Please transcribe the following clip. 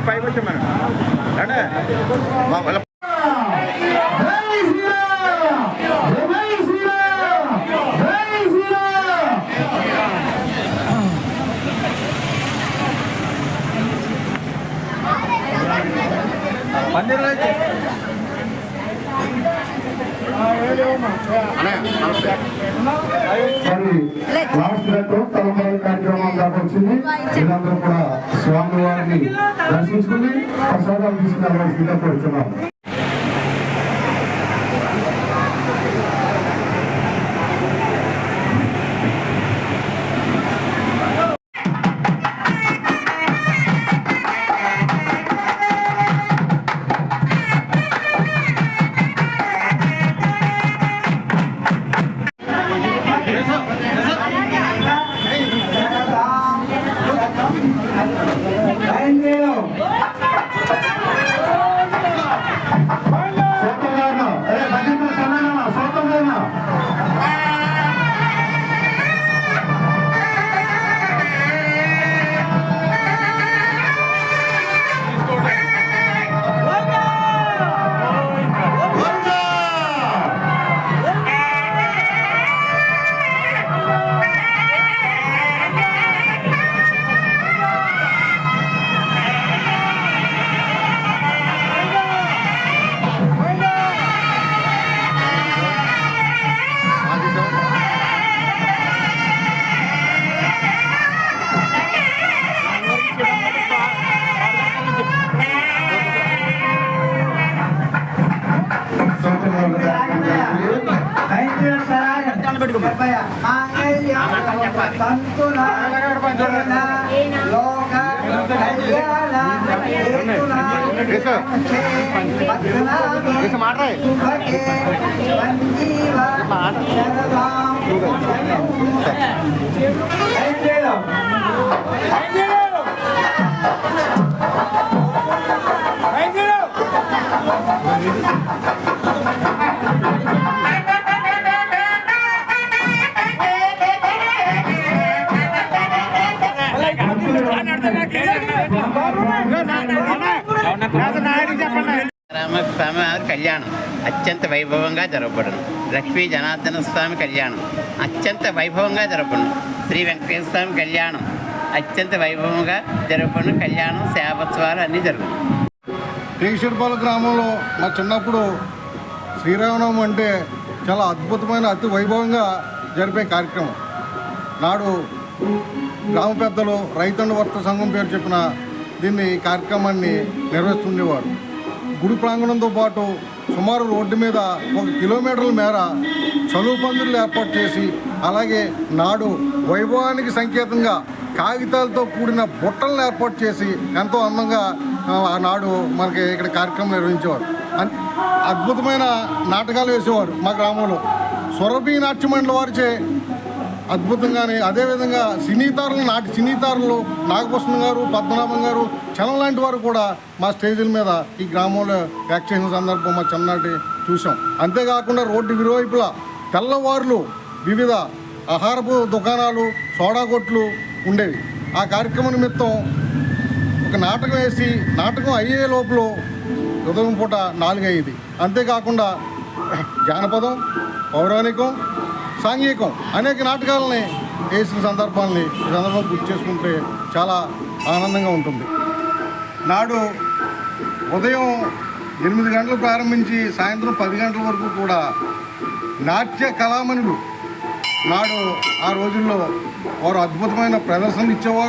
పైకి వచ్చా మేడం అంటే తలంబరాల కార్యక్రమం దాకొచ్చింది. వీళ్ళందరూ కూడా స్వామి వారిని దర్శించుకుని ప్రసాదాలు తీసుకురావాల్సిందిగా కోరుతున్నాం. స్వామివారి కళ్యాణం అత్యంత వైభవంగా జరపబడును. లక్ష్మీ జనార్దన స్వామి కళ్యాణం అత్యంత వైభవంగా జరపబడును. శ్రీ వెంకటేశ్వర స్వామి కళ్యాణం అత్యంత వైభవంగా జరపబడును. కళ్యాణం సేవోత్సవాలు అన్నీ జరుగుతాయి. రేగిశెట్టిపాలెం గ్రామంలో మా చిన్నప్పుడు శ్రీరామనవమి అంటే చాలా అద్భుతమైన అతి వైభవంగా జరిపే కార్యక్రమం. నాడు గ్రామ పెద్దలు రైతన్న వర్త సంఘం పేరు చెప్పిన దీన్ని కార్యక్రమాన్ని నిర్వహిస్తుండేవారు. గుడి ప్రాంగణంతో పాటు సుమారు రోడ్డు మీద 1 కిలోమీటర్ల మేర చలువు పందిళ్ళు ఏర్పాటు చేసి, అలాగే నాడు వైభవానికి సంకేతంగా కాగితాలతో కూడిన బుట్టలను ఏర్పాటు చేసి ఎంతో అందంగా ఆనాడు మనకి ఇక్కడ కార్యక్రమం నిర్వహించేవారు. అద్భుతమైన నాటకాలు వేసేవారు. మా గ్రామంలో సురభి నాట్య మండలి వారిచే అద్భుతంగానే, అదేవిధంగా సినీతారులు నాగభూషణ్ గారు, పద్మనాభం గారు, చలం లాంటి వారు కూడా మా స్టేజీల మీద ఈ గ్రామంలో యాక్ట్ చేసిన సందర్భం మా చిన్ననాటి చూసాం. అంతేకాకుండా రోడ్డు ఇరువైపులా తెల్లవారులు వివిధ ఆహారపు దుకాణాలు, సోడా కొట్లు ఉండేవి. ఆ కార్యక్రమం నిమిత్తం ఒక నాటకం వేసి, నాటకం అయ్యే లోపల ఉదయం పూట 4 అయ్యేది. అంతేకాకుండా జానపదం, పౌరాణికం, సాంఘికం అనేక నాటకాలని వేసిన సందర్భాలని ఈ సందర్భం గుర్తు చేసుకుంటే చాలా ఆనందంగా ఉంటుంది. నాడు ఉదయం 8 గంటలు ప్రారంభించి సాయంత్రం 10 గంటల వరకు కూడా నాట్య కళామణులు నాడు ఆ రోజుల్లో వారు అద్భుతమైన ప్రదర్శనలు ఇచ్చేవారు.